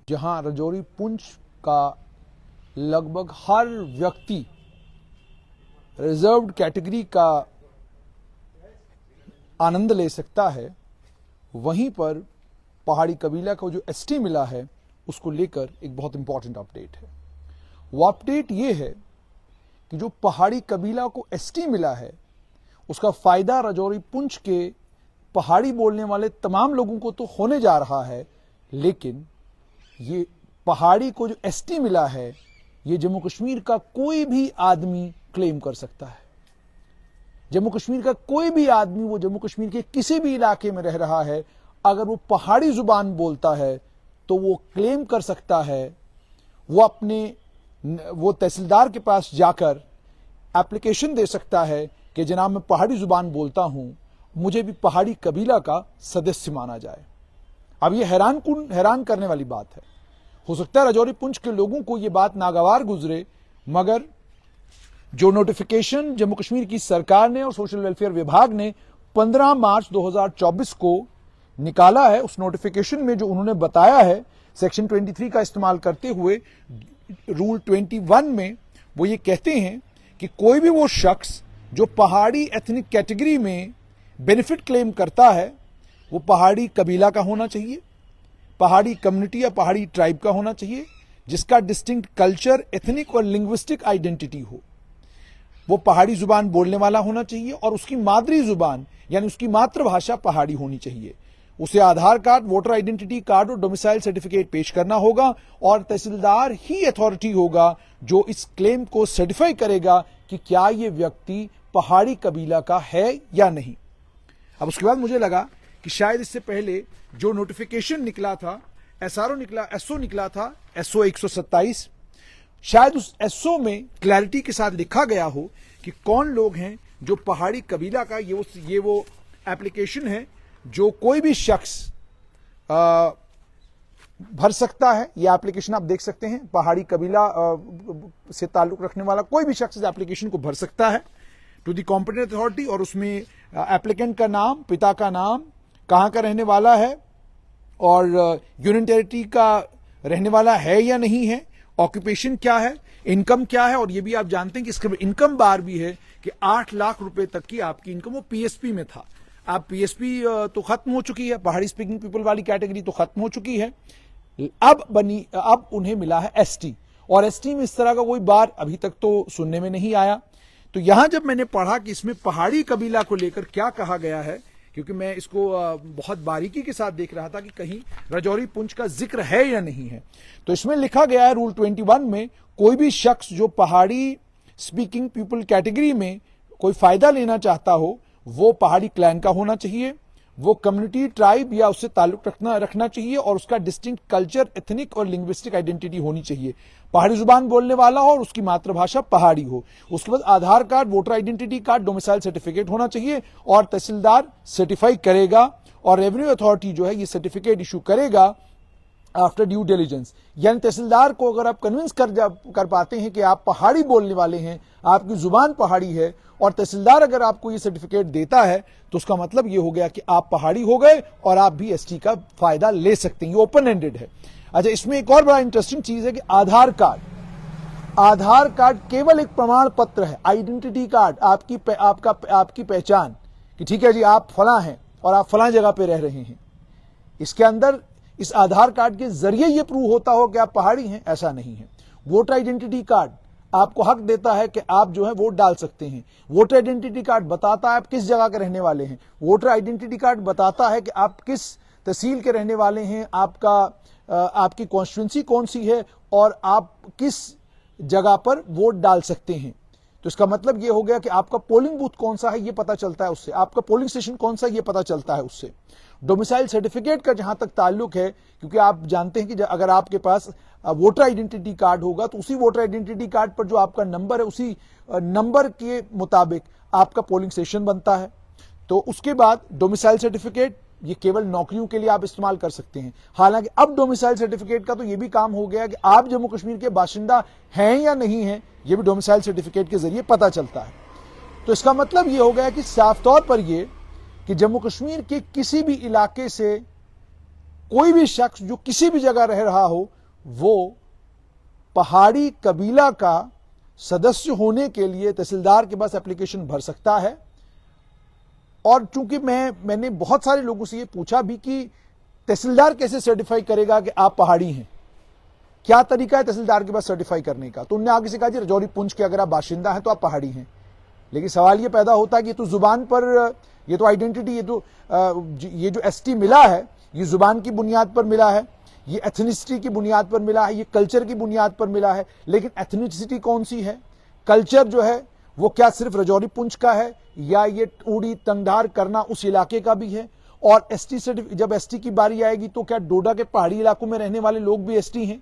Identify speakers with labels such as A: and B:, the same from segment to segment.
A: जहां राजौरी पुंछ का लगभग हर व्यक्ति रिजर्व्ड कैटेगरी का आनंद ले सकता है, वहीं पर पहाड़ी कबीला को जो एसटी मिला है उसको लेकर एक बहुत इंपॉर्टेंट अपडेट है। वो अपडेट ये है कि जो पहाड़ी कबीला को एसटी मिला है उसका फायदा राजौरी पुंछ के पहाड़ी बोलने वाले तमाम लोगों को तो होने जा रहा है, लेकिन ये पहाड़ी को जो एसटी मिला है ये जम्मू कश्मीर का कोई भी आदमी क्लेम कर सकता है। जम्मू कश्मीर का कोई भी आदमी, वो जम्मू कश्मीर के किसी भी इलाके में रह रहा है, अगर वो पहाड़ी जुबान बोलता है तो वो क्लेम कर सकता है। वो तहसीलदार के पास जाकर एप्लीकेशन दे सकता है कि जनाब मैं पहाड़ी जुबान बोलता हूं, मुझे भी पहाड़ी कबीला का सदस्य माना जाए। अब ये हैरान करने वाली बात है। हो सकता है राजौरी पुंछ के लोगों को ये बात नागवार गुजरे, मगर जो नोटिफिकेशन जम्मू कश्मीर की सरकार ने और सोशल वेलफेयर विभाग ने 15 मार्च 2024 को निकाला है, उस नोटिफिकेशन में जो उन्होंने बताया है सेक्शन 23 का इस्तेमाल करते हुए रूल 21 में वो ये कहते हैं कि कोई भी वो शख्स जो पहाड़ी एथनिक कैटेगरी में बेनिफिट क्लेम करता है वो पहाड़ी कबीला का होना चाहिए, पहाड़ी कम्युनिटी या पहाड़ी ट्राइब का होना चाहिए, जिसका डिस्टिंक्ट कल्चर, एथनिक और लिंग्विस्टिक आइडेंटिटी हो। वो पहाड़ी जुबान बोलने वाला होना चाहिए और उसकी मादरी जुबान यानी उसकी मातृभाषा पहाड़ी होनी चाहिए। उसे आधार कार्ड, वोटर आइडेंटिटी कार्ड और डोमिसाइल सर्टिफिकेट पेश करना होगा और तहसीलदार ही अथॉरिटी होगा जो इस क्लेम को सर्टिफाई करेगा कि क्या ये व्यक्ति पहाड़ी कबीला का है या नहीं। अब उसके बाद मुझे लगा कि शायद इससे पहले जो नोटिफिकेशन निकला था, एसओ निकला था, एसओ 127, शायद उस एसओ में क्लैरिटी के साथ लिखा गया हो कि कौन लोग हैं जो पहाड़ी कबीला का। ये वो एप्लीकेशन है जो कोई भी शख्स भर सकता है। ये एप्लीकेशन आप देख सकते हैं, पहाड़ी कबीला से ताल्लुक रखने वाला कोई भी शख्स इस एप्लीकेशन को भर सकता है टू दी कॉम्पिटेंट अथॉरिटी, और उसमें एप्लीकेंट का नाम, पिता का नाम, कहां का रहने वाला है और यूनियन टेरिटरी का रहने वाला है या नहीं है, ऑक्यूपेशन क्या है, इनकम क्या है। और ये भी आप जानते हैं कि इसके इनकम बार भी है कि 8 लाख रुपए तक की आपकी इनकम, वो पीएसपी में था। अब पीएसपी तो खत्म हो चुकी है, पहाड़ी स्पीकिंग पीपल वाली कैटेगरी तो खत्म हो चुकी है। अब उन्हें मिला है एसटी, और एसटी में इस तरह का कोई बार अभी तक तो सुनने में नहीं आया। तो यहां जब मैंने पढ़ा कि इसमें पहाड़ी कबीला को लेकर क्या कहा गया है, क्योंकि मैं इसको बहुत बारीकी के साथ देख रहा था कि कहीं राजौरी पुंछ का जिक्र है या नहीं है, तो इसमें लिखा गया है रूल 21 में, कोई भी शख्स जो पहाड़ी स्पीकिंग पीपल कैटेगरी में कोई फायदा लेना चाहता हो वो पहाड़ी क्लैन का होना चाहिए, वो कम्युनिटी, ट्राइब या उससे ताल्लुक रखना चाहिए और उसका डिस्टिंक्ट कल्चर, एथनिक और लिंग्विस्टिक आइडेंटिटी होनी चाहिए, पहाड़ी जुबान बोलने वाला हो और उसकी मातृभाषा पहाड़ी हो। उसके बाद Aadhaar card, voter identity card, domicile certificate होना चाहिए और तहसीलदार सर्टिफाई करेगा और रेवेन्यू अथॉरिटी जो है ये सर्टिफिकेट इशू करेगा आफ्टर ड्यू डिलीजेंस। यानी तहसीलदार को अगर आप कन्विंस कर पाते हैं कि आप पहाड़ी बोलने वाले हैं, आपकी जुबान पहाड़ी है, और तहसीलदार अगर आपको ये सर्टिफिकेट देता है तो उसका मतलब ये हो गया कि आप पहाड़ी हो गए और आप भी एसटी का फायदा ले सकते हैं। ये ओपन एंडेड है। अच्छा, इसमें एक और बड़ा इंटरेस्टिंग चीज है कि आधार कार्ड केवल एक प्रमाण पत्र है, आइडेंटिटी कार्ड, आपकी पहचान कि ठीक है जी आप फलां हैं और आप फलां जगह पे रह रहे हैं। इसके अंदर इस आधार कार्ड के जरिए यह प्रूव होता हो कि आप पहाड़ी हैं, ऐसा नहीं है। वोटर आइडेंटिटी कार्ड आपको हक देता है कि आप जो है वोट डाल सकते हैं। वोटर आइडेंटिटी कार्ड बताता है आप किस जगह के रहने वाले हैं। वोटर आइडेंटिटी कार्ड बताता है कि आप किस तहसील के रहने वाले हैं, आपकी कॉन्स्टिट्यूंसी कौन सी है और आप किस जगह पर वोट डाल सकते हैं। तो इसका मतलब यह हो गया कि आपका पोलिंग बूथ कौन सा है ये पता चलता है उससे, आपका पोलिंग स्टेशन कौन सा है ये पता चलता है उससे। डोमिसाइल सर्टिफिकेट का जहां तक ताल्लुक है, क्योंकि आप जानते हैं कि अगर आपके पास वोटर आइडेंटिटी कार्ड होगा तो उसी वोटर आइडेंटिटी कार्ड पर जो आपका नंबर है उसी नंबर के मुताबिक आपका पोलिंग स्टेशन बनता है। तो उसके बाद डोमिसाइल सर्टिफिकेट ये केवल नौकरियों के लिए आप इस्तेमाल कर सकते हैं। हालांकि अब डोमिसाइल सर्टिफिकेट का तो ये भी काम हो गया कि आप जम्मू कश्मीर के बाशिंदा हैं या नहीं हैं ये भी डोमिसाइल सर्टिफिकेट के जरिए पता चलता है। तो इसका मतलब ये हो गया कि साफ तौर पर ये कि जम्मू कश्मीर के किसी भी इलाके से कोई भी शख्स जो किसी भी जगह रह रहा हो वो पहाड़ी कबीला का सदस्य होने के लिए तहसीलदार के पास एप्लीकेशन भर सकता है। और चूंकि मैंने बहुत सारे लोगों से ये पूछा भी कि तहसीलदार कैसे सर्टिफाई करेगा कि आप पहाड़ी हैं, क्या तरीका है तहसीलदार के पास सर्टिफाई करने का, तो उन्होंने आगे से कहा जी रजौरी पुंछ के अगर आप बाशिंदा हैं तो आप पहाड़ी हैं। लेकिन सवाल ये पैदा होता है कि ये तो जुबान पर, ये तो आइडेंटिटी, ये जो एसटी मिला है ये जुबान की बुनियाद पर मिला है, ये एथनिसिटी की बुनियाद पर मिला है, ये कल्चर की बुनियाद पर मिला है। लेकिन एथनिसिटी कौन सी है, कल्चर जो है वो क्या सिर्फ रजौरी पुंछ का है या ये ऊड़ी तंगधार करना उस इलाके का भी है। और एसटी जब एसटी की बारी आएगी तो क्या डोडा के पहाड़ी इलाकों में रहने वाले लोग भी एसटी हैं?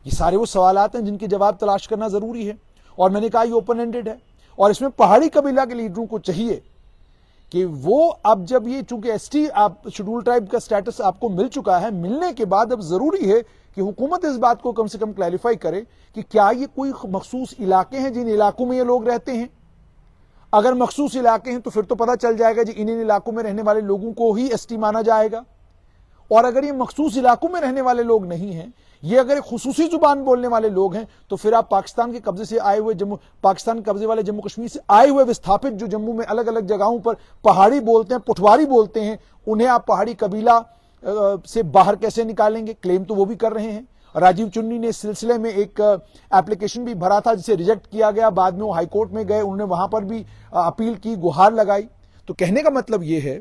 A: ये सारे वो सवालात हैं जिनके जवाब तलाश करना जरूरी है। और मैंने कहा ये ओपन एंडेड है और इसमें पहाड़ी कबीला के लीडरों को चाहिए कि वो अब जब ये चूंकि एसटी आप शेड्यूल ट्राइब का स्टेटस आपको मिल चुका है, मिलने के बाद अब जरूरी है कि हुकूमत इस बात को कम से कम क्लैरिफाई करे कि क्या ये कोई मखसूस इलाके हैं जिन इलाकों में ये लोग रहते हैं। अगर मखसूस इलाके हैं तो फिर तो पता चल जाएगा जी इन इलाकों में रहने वाले लोगों को ही एसटी माना जाएगा। और अगर ये मखसूस इलाकों में रहने वाले लोग नहीं हैं, ये अगर एक खुसूसी जुबान बोलने वाले लोग हैं, तो फिर आप पाकिस्तान के कब्जे से आए हुए पाकिस्तान कब्जे वाले जम्मू कश्मीर से आए हुए विस्थापित जो जम्मू में अलग अलग जगहों पर पहाड़ी बोलते हैं, पुठवारी बोलते हैं, उन्हें आप पहाड़ी कबीला से बाहर कैसे निकालेंगे? क्लेम तो वो भी कर रहे हैं। राजीव चुन्नी ने इस सिलसिले में एक एप्लीकेशन भी भरा था जिसे रिजेक्ट किया गया। बाद में वो हाईकोर्ट में गए, उन्होंने वहां पर भी अपील की, गुहार लगाई। तो कहने का मतलब ये है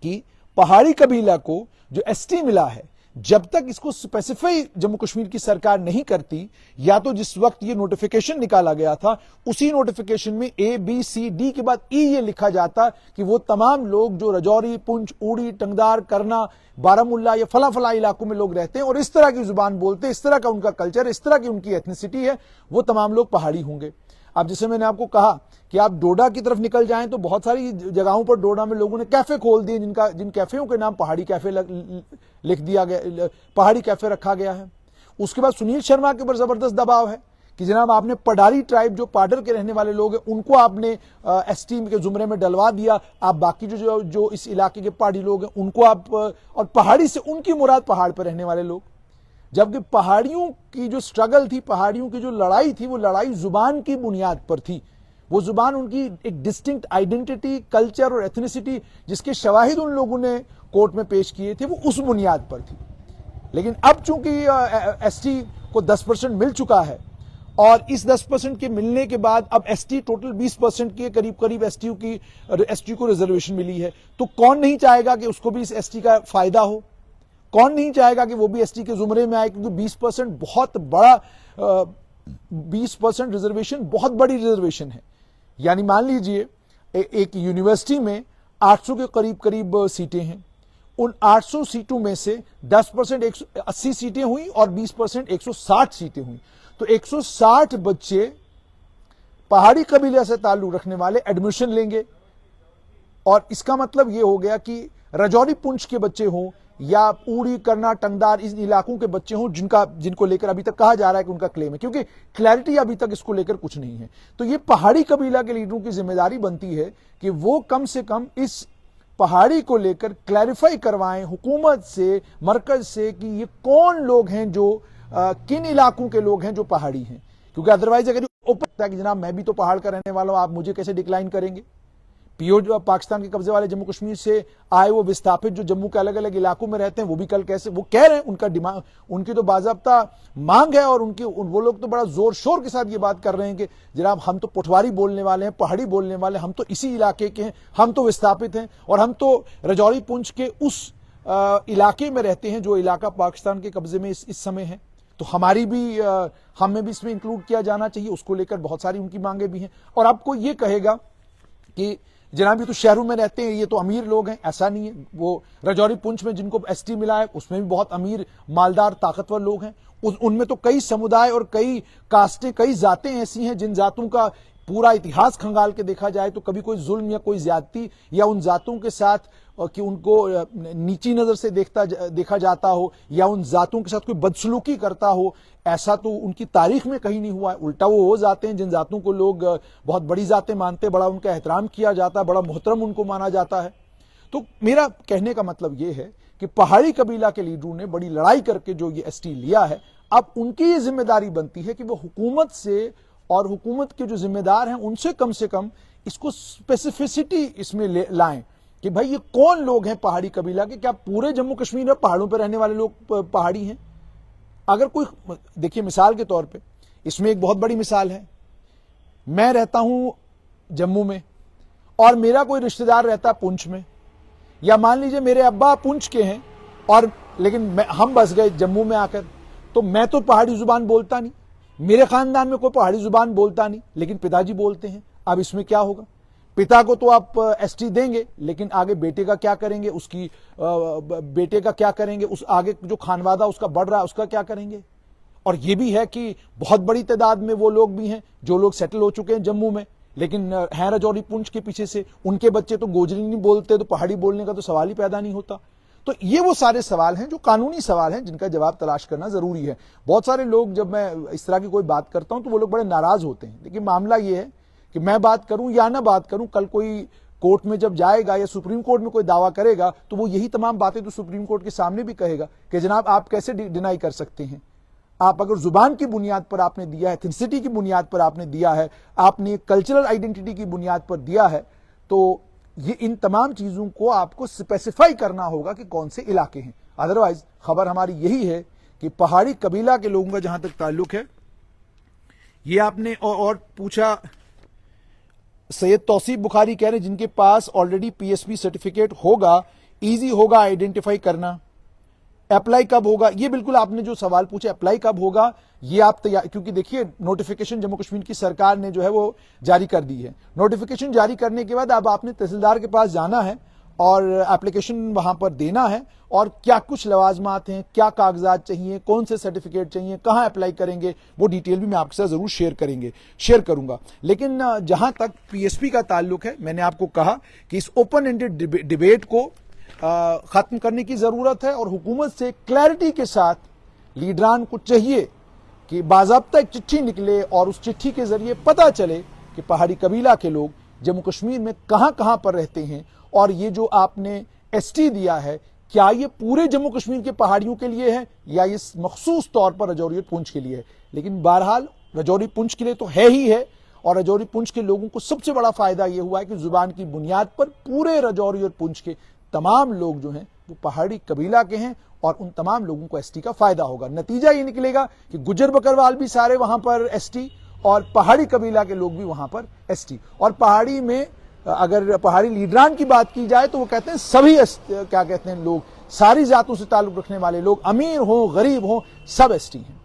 A: कि पहाड़ी कबीला को जो एसटी मिला है, जब तक इसको स्पेसिफाई जम्मू कश्मीर की सरकार नहीं करती, या तो जिस वक्त ये नोटिफिकेशन निकाला गया था उसी नोटिफिकेशन में ए बी सी डी के बाद ई ये लिखा जाता कि वो तमाम लोग जो रजौरी, पुंछ, ऊड़ी, टंगदार, करना, बारामुल्ला या फला फला इलाकों में लोग रहते हैं और इस तरह की जुबान बोलते हैं, इस तरह का उनका कल्चर, इस तरह की उनकी एथनिसिटी है, वो तमाम लोग पहाड़ी होंगे। अब जैसे मैंने आपको कहा कि आप डोडा की तरफ निकल जाएं तो बहुत सारी जगहों पर डोडा में लोगों ने कैफे खोल दिए जिन कैफेयों के नाम पहाड़ी कैफे लिख दिया गया, पहाड़ी कैफे रखा गया है। उसके बाद सुनील शर्मा के ऊपर जबरदस्त दबाव है कि जनाब आपने पडारी ट्राइब जो पाडर के रहने वाले लोग हैं उनको आपने एसटी के जुमरे में डलवा दिया, आप बाकी जो इस इलाके के पहाड़ी लोग हैं उनको आप, और पहाड़ी से उनकी मुराद पहाड़ पर रहने वाले लोग। जबकि पहाड़ियों की जो स्ट्रगल थी, पहाड़ियों की जो लड़ाई थी, वो लड़ाई जुबान की बुनियाद पर थी। वो जुबान उनकी एक डिस्टिंक्ट आइडेंटिटी, कल्चर और एथनिसिटी जिसके शवाहिद उन लोगों ने कोर्ट में पेश किए थे, वो उस बुनियाद पर थी। लेकिन अब चूंकि एसटी को 10% मिल चुका है और इस 10% के मिलने के बाद अब एसटी टोटल 20% के करीब एसटी को रिजर्वेशन मिली है, तो कौन नहीं चाहेगा कि उसको भी इस एसटी का फायदा हो? कौन नहीं चाहेगा कि वो भी एसटी के जुमरे में आए? क्योंकि 20% बहुत बड़ा 20% रिजर्वेशन बहुत बड़ी रिजर्वेशन है। यानी मान लीजिए एक यूनिवर्सिटी में 800 के करीब सीटें हैं, उन 800 सीटों में से 10% 180 सीटें हुई और 20% 160 सीटें हुई, तो 160 बच्चे पहाड़ी कबीले से ताल्लुक रखने वाले एडमिशन लेंगे। और इसका मतलब यह हो गया कि रजौरी पुंछ के बच्चे हों या ऊड़ी, करना, टंगदार, इस इलाकों के बच्चे हों जिनको लेकर अभी तक कहा जा रहा है कि उनका क्लेम है, क्योंकि क्लैरिटी अभी तक इसको लेकर कुछ नहीं है। तो ये पहाड़ी कबीला के लीडरों की जिम्मेदारी बनती है कि वो कम से कम इस पहाड़ी को लेकर क्लैरिफाई करवाएं हुकूमत से, मरकज से, कि ये कौन लोग हैं जो किन इलाकों के लोग हैं जो पहाड़ी हैं। क्योंकि अदरवाइज अगर ओपन है कि जनाब मैं भी तो पहाड़ का रहने वाला हूं, आप मुझे कैसे डिक्लाइन करेंगे? पीओ जो पाकिस्तान के कब्जे वाले जम्मू कश्मीर से आए वो विस्थापित जो जम्मू के अलग अलग इलाकों में रहते हैं, वो भी कल कैसे, वो कह रहे हैं, उनका डिमांड, उनकी तो बाज़ाब्ता मांग है और वो लोग तो बड़ा जोर शोर के साथ ये बात कर रहे हैं कि जनाब हम तो पुठवारी बोलने वाले हैं, पहाड़ी बोलने वाले, हम तो इसी इलाके के हैं, हम तो विस्थापित हैं और हम तो रजौरी पुंछ के उस इलाके में रहते हैं जो इलाका पाकिस्तान के कब्जे में इस समय है। तो हमें भी इसमें इंक्लूड किया जाना चाहिए। उसको लेकर बहुत सारी उनकी मांगे भी हैं। और आपको ये कहेगा कि जनाब ये तो शहरों में रहते हैं, ये तो अमीर लोग हैं, ऐसा नहीं है। वो रजौरी पुंछ में जिनको एसटी मिला है उसमें भी बहुत अमीर, मालदार, ताकतवर लोग हैं। उनमें तो कई समुदाय और कई कास्टें, कई जातें ऐसी हैं जिन जातों का पूरा इतिहास खंगाल के देखा जाए तो कभी कोई जुल्म या कोई ज्यादती या उन जातों के साथ कि उनको नीची नजर से देखा जाता हो या उन जातों के साथ कोई बदसलूकी करता हो, ऐसा तो उनकी तारीख में कहीं नहीं हुआ है। उल्टा वो जाते हैं जिन जातों को लोग बहुत बड़ी जातें मानते हैं, बड़ा उनका एहतराम किया जाता है, बड़ा मोहतरम उनको माना जाता है। तो मेरा कहने का मतलब यह है कि पहाड़ी कबीला के लीडरों ने बड़ी लड़ाई करके जो ये एसटी लिया है, अब उनकी ये जिम्मेदारी बनती है कि वो हुकूमत से और हुकूमत के जो जिम्मेदार हैं उनसे कम से कम इसको स्पेसिफिसिटी इसमें लाएं कि भाई ये कौन लोग हैं पहाड़ी कबीला के, क्या पूरे जम्मू कश्मीर में पहाड़ों पर रहने वाले लोग पहाड़ी हैं? अगर कोई, देखिए मिसाल के तौर पे इसमें एक बहुत बड़ी मिसाल है, मैं रहता हूं जम्मू में और मेरा कोई रिश्तेदार रहता पुंछ में, या मान लीजिए मेरे अब्बा पुंछ के हैं और लेकिन हम बस गए जम्मू में आकर, तो मैं तो पहाड़ी जुबान बोलता नहीं, मेरे खानदान में कोई पहाड़ी जुबान बोलता नहीं, लेकिन पिताजी बोलते हैं। अब इसमें क्या होगा? पिता को तो आप एसटी देंगे, लेकिन आगे बेटे का क्या करेंगे, उसकी बेटे का क्या करेंगे, उस आगे जो खानवादा उसका बढ़ रहा है उसका क्या करेंगे? और यह भी है कि बहुत बड़ी तादाद में वो लोग भी हैं जो लोग सेटल हो चुके हैं जम्मू में, लेकिन हैं राजौरी पुंछ के पीछे से, उनके बच्चे तो गोजरी नहीं बोलते, तो पहाड़ी बोलने का तो सवाल ही पैदा नहीं होता। तो ये वो सारे सवाल हैं जो कानूनी सवाल हैं जिनका जवाब तलाश करना जरूरी है। बहुत सारे लोग, जब मैं इस तरह की कोई बात करता हूं तो वो लोग बड़े नाराज होते हैं, लेकिन मामला ये है कि मैं बात करूं या ना बात करूं, कल कोई कोर्ट में जब जाएगा या सुप्रीम कोर्ट में कोई दावा करेगा तो वो यही तमाम बातें तो सुप्रीम कोर्ट के सामने भी कहेगा कि जनाब आप कैसे डिनाई कर सकते हैं, आप अगर जुबान की बुनियाद पर आपने दिया है, एथनिसिटी की बुनियाद पर आपने दिया है, आपने कल्चरल आइडेंटिटी की बुनियाद पर दिया है, तो ये इन तमाम चीजों को आपको स्पेसिफाई करना होगा कि कौन से इलाके हैं। अदरवाइज खबर हमारी यही है कि पहाड़ी कबीला के लोगों का जहां तक ताल्लुक है, ये आपने और पूछा, सैयद तौसीफ बुखारी कह रहे हैं जिनके पास ऑलरेडी पीएसपी सर्टिफिकेट होगा, इजी होगा आइडेंटिफाई करना, अप्लाई कब होगा? ये बिल्कुल आपने जो सवाल पूछे, अप्लाई कब होगा ये आप तैयार, क्योंकि देखिए नोटिफिकेशन जम्मू कश्मीर की सरकार ने जो है वो जारी कर दी है। नोटिफिकेशन जारी करने के बाद अब आपने तहसीलदार के पास जाना है और एप्लीकेशन वहां पर देना है, और क्या कुछ लवाजमात हैं, क्या कागजात चाहिए, कौन से सर्टिफिकेट चाहिए, कहां अप्लाई करेंगे, वो डिटेल भी मैं आपके साथ जरूर शेयर करूंगा। लेकिन जहां तक पीएसपी का ताल्लुक है, मैंने आपको कहा कि इस ओपन एंडेड डिबेट को खत्म करने की जरूरत है और हुकूमत से क्लैरिटी के साथ लीडरान को चाहिए कि बाज़ाब्ता एक चिट्ठी निकले और उस चिट्ठी के जरिए पता चले कि पहाड़ी कबीला के लोग जम्मू कश्मीर में कहां कहां पर रहते हैं, और ये जो आपने एसटी दिया है क्या ये पूरे जम्मू कश्मीर के पहाड़ियों के लिए है या ये मखसूस तौर पर राजौरी और पुंछ के लिए है। लेकिन बहरहाल राजौरी पुंछ के लिए तो है ही है, और राजौरी पुंछ के लोगों को सबसे बड़ा फायदा यह हुआ है कि जुबान की बुनियाद पर पूरे राजौरी और पुंछ के तमाम लोग जो हैं वो पहाड़ी कबीला के हैं, और उन तमाम लोगों को एसटी का फायदा होगा। नतीजा ये निकलेगा कि गुज्जर बकरवाल भी सारे वहां पर एसटी, और पहाड़ी कबीला के लोग भी वहां पर एसटी। और पहाड़ी में अगर पहाड़ी लीडरान की बात की जाए तो वो कहते हैं सभी क्या कहते हैं लोग, सारी जातों से ताल्लुक रखने वाले लोग, अमीर हो गरीब हो, सब एसटी हैं।